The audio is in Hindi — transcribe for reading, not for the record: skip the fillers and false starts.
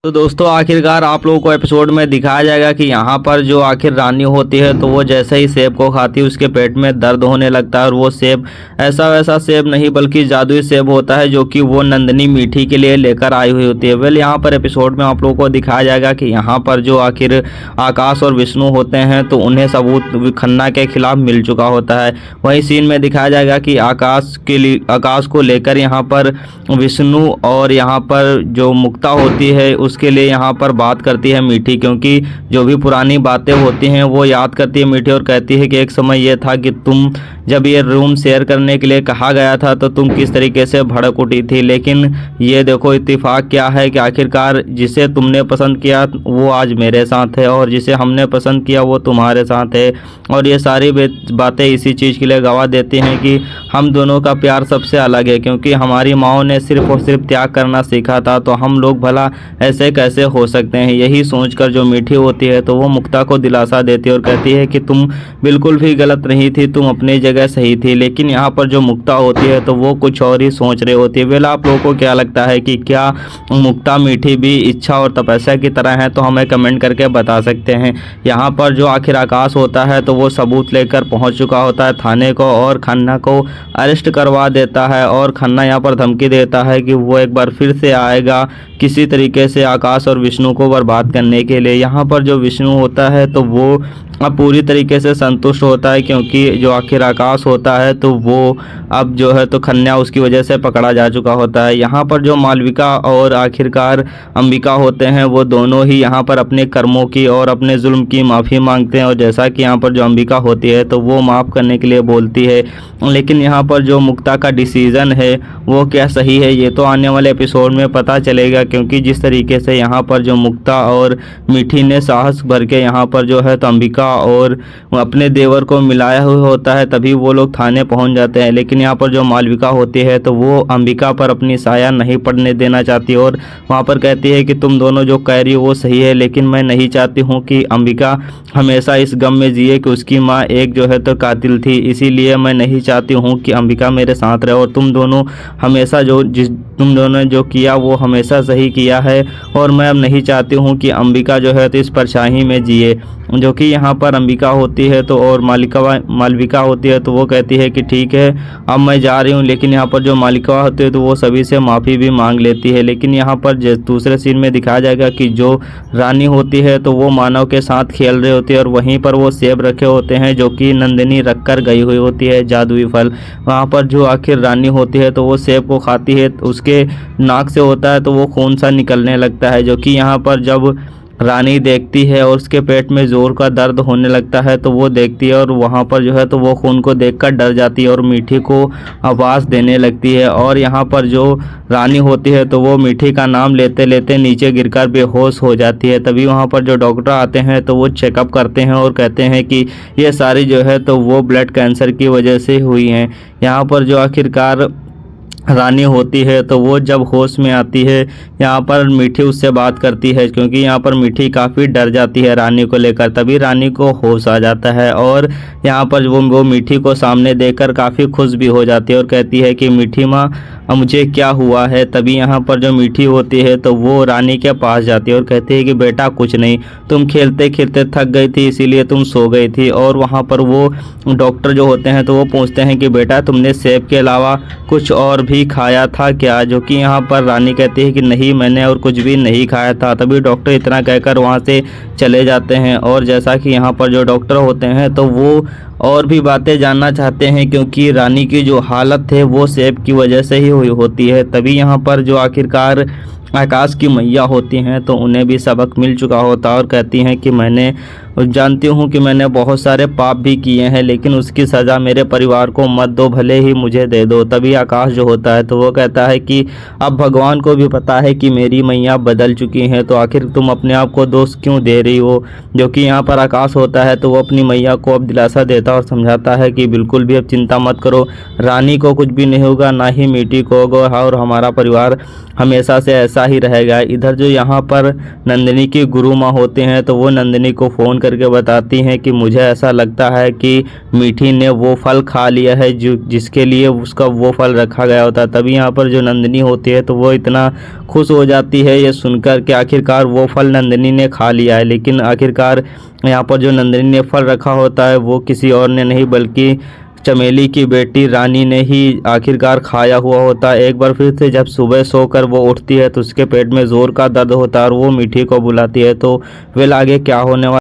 तो दोस्तों आखिरकार आप लोगों को एपिसोड में दिखाया जाएगा कि यहाँ पर जो आखिर रानी होती है तो वो जैसे ही सेब को खाती है उसके पेट में दर्द होने लगता है। और वो सेब ऐसा वैसा सेब नहीं बल्कि जादुई सेब होता है जो कि वो नंदिनी मीठी के लिए लेकर आई हुई होती है। वेल यहाँ पर एपिसोड में आप लोगों को दिखाया जाएगा कि यहाँ पर जो आखिर आकाश और विष्णु होते हैं तो उन्हें सबूत खन्ना के खिलाफ मिल चुका होता है। वही सीन में दिखाया जाएगा कि आकाश को लेकर यहाँ पर विष्णु और यहाँ पर जो मुक्ता होती है उसके लिए यहाँ पर बात करती है मीठी, क्योंकि जो भी पुरानी बातें होती हैं वो याद करती है मीठी और कहती है कि एक समय ये था कि तुम जब ये रूम शेयर करने के लिए कहा गया था तो तुम किस तरीके से भड़क उठी थी, लेकिन ये देखो इत्तेफाक क्या है कि आखिरकार जिसे तुमने पसंद किया वो आज मेरे साथ है और जिसे हमने पसंद किया वो तुम्हारे साथ है। और ये सारी बातें इसी चीज़ के लिए गवाह देती हैं कि हम दोनों का प्यार सबसे अलग है, क्योंकि हमारी माओ ने सिर्फ और सिर्फ त्याग करना सीखा था तो हम लोग भला ऐसे कैसे हो सकते हैं। यही सोचकर जो मीठी होती है तो वो मुक्ता को दिलासा देती है और कहती है कि तुम बिल्कुल भी गलत नहीं थी, तुम अपनी जगह सही थी। लेकिन यहाँ पर जो मुक्ता होती है तो वो कुछ और ही सोच रही होती है। वेल आप लोगों को क्या लगता है कि क्या मुक्ता मीठी भी इच्छा और तपस्या की तरह है, तो हमें कमेंट करके बता सकते हैं। यहाँ पर जो आखिर आकाश होता है तो वो सबूत लेकर पहुँच चुका होता है थाने को और खन्ना को अरेस्ट करवा देता है। और खन्ना यहाँ पर धमकी देता है कि वो एक बार फिर से आएगा किसी तरीके से आकाश और विष्णु को बर्बाद करने के लिए। यहाँ पर जो विष्णु होता है तो वो अब पूरी तरीके से संतुष्ट होता है, क्योंकि जो आखिर आकाश होता है तो वो अब जो है तो खन्ना उसकी वजह से पकड़ा जा चुका होता है। यहाँ पर जो मालविका और आखिरकार अंबिका होते हैं वो दोनों ही यहाँ पर अपने कर्मों की और अपने जुल्म की माफ़ी मांगते हैं। और जैसा कि यहाँ पर जो अंबिका होती है तो वो माफ़ करने के लिए बोलती है, लेकिन यहाँ पर जो मुक्ता का डिसीज़न है वो क्या सही है ये तो आने वाले एपिसोड में पता चलेगा, क्योंकि जिस तरीके से यहाँ पर जो मुक्ता और मीठी ने साहस भर के यहाँ पर जो है तो अंबिका और अपने देवर को मिलाया हुआ होता है तभी वो लोग थाने पहुंच जाते हैं। लेकिन यहाँ पर जो मालविका होती है तो वो अंबिका पर अपनी साया नहीं पड़ने देना चाहती और वहाँ पर कहती है कि तुम दोनों जो कह रही हो वो सही है, लेकिन मैं नहीं चाहती हूँ कि अंबिका हमेशा इस गम में जिए कि उसकी माँ एक जो है तो कातिल थी। इसीलिए मैं नहीं चाहती हूँ कि अंबिका मेरे साथ रहे और तुम दोनों हमेशा तुम दोनों ने जो किया वो हमेशा सही किया है और मैं अब नहीं चाहती हूँ कि अंबिका जो है तो इस परछाई में जिए। जो कि यहाँ पर अंबिका होती है तो और मालविका होती है तो वो कहती है कि ठीक है अब मैं जा रही हूँ। लेकिन यहाँ पर जो मालविका होती है तो वो सभी से माफ़ी भी मांग लेती है। लेकिन यहाँ पर दूसरे सीन में दिखाया जाएगा कि जो रानी होती है तो वो मानव के साथ खेल रही होती है और वहीं पर वो सेब रखे होते हैं जो कि नंदिनी रख कर गई हुई होती है, जादुई फल। वहाँ पर जो आखिर रानी होती है तो वो सेब को खाती है, उसके नाक से होता है तो वो खून सा निकलने लगता है। जो कि यहाँ पर जब रानी देखती है और उसके पेट में जोर का दर्द होने लगता है तो वो देखती है और वहाँ पर जो है तो वो खून को देखकर डर जाती है और मीठी को आवाज़ देने लगती है। और यहाँ पर जो रानी होती है तो वो मीठी का नाम लेते लेते नीचे गिरकर बेहोश हो जाती है। तभी वहाँ पर जो डॉक्टर आते हैं तो वो चेकअप करते हैं और कहते हैं कि ये सारी जो है तो वो ब्लड कैंसर की वजह से हुई हैं। यहाँ पर जो आखिरकार रानी होती है तो वो जब होश में आती है यहाँ पर मीठी उससे बात करती है, क्योंकि यहाँ पर मीठी काफ़ी डर जाती है रानी को लेकर। तभी रानी को होश आ जाता है और यहाँ पर वो मीठी को सामने देखकर काफ़ी खुश भी हो जाती है और कहती है कि मीठी माँ मुझे क्या हुआ है। तभी यहाँ पर जो मीठी होती है तो वो रानी के पास जाती है और कहती है कि बेटा कुछ नहीं, तुम खेलते खेलते थक गई थी इसीलिए तुम सो गई थी। और वहाँ पर वो डॉक्टर जो होते हैं तो वो पूछते हैं कि बेटा तुमने सेब के अलावा कुछ और भी खाया था क्या। जो कि यहाँ पर रानी कहती है कि नहीं मैंने और कुछ भी नहीं खाया था। तभी डॉक्टर इतना कहकर वहाँ से चले जाते हैं। और जैसा कि यहाँ पर जो डॉक्टर होते हैं तो वो और भी बातें जानना चाहते हैं, क्योंकि रानी की जो हालत है वो सेब की वजह से ही हुई होती है। तभी यहाँ पर जो आखिरकार आकाश की मैया होती हैं तो उन्हें भी सबक मिल चुका होता है और कहती हैं कि मैंने जानती हूँ कि मैंने बहुत सारे पाप भी किए हैं, लेकिन उसकी सज़ा मेरे परिवार को मत दो, भले ही मुझे दे दो। तभी आकाश जो होता है तो वो कहता है कि अब भगवान को भी पता है कि मेरी मैया बदल चुकी हैं, तो आखिर तुम अपने आप को दोष क्यों दे रही हो। जो कि यहाँ पर आकाश होता है तो वो अपनी मैया को अब दिलासा देता और समझाता है कि बिल्कुल भी अब चिंता मत करो, रानी को कुछ भी नहीं होगा, ना ही मीठी को होगा और हमारा परिवार हमेशा से ऐसा ऐसा ही रहेगा। इधर जो यहाँ पर नंदिनी की गुरु माँ होते हैं तो वो नंदिनी को फ़ोन करके बताती हैं कि मुझे ऐसा लगता है कि मीठी ने वो फल खा लिया है जो जिसके लिए उसका वो फल रखा गया होता है। तभी यहाँ पर जो नंदिनी होती है तो वो इतना खुश हो जाती है ये सुनकर कि आखिरकार वो फल नंदिनी ने खा लिया है। लेकिन आखिरकार यहाँ पर जो नंदिनी ने फल रखा होता है वो किसी और ने नहीं बल्कि चमेली की बेटी रानी ने ही आखिरकार खाया हुआ होता है। एक बार फिर से जब सुबह सोकर वो उठती है तो उसके पेट में ज़ोर का दर्द होता है और वो मीठी को बुलाती है। तो वे आगे क्या होने वाला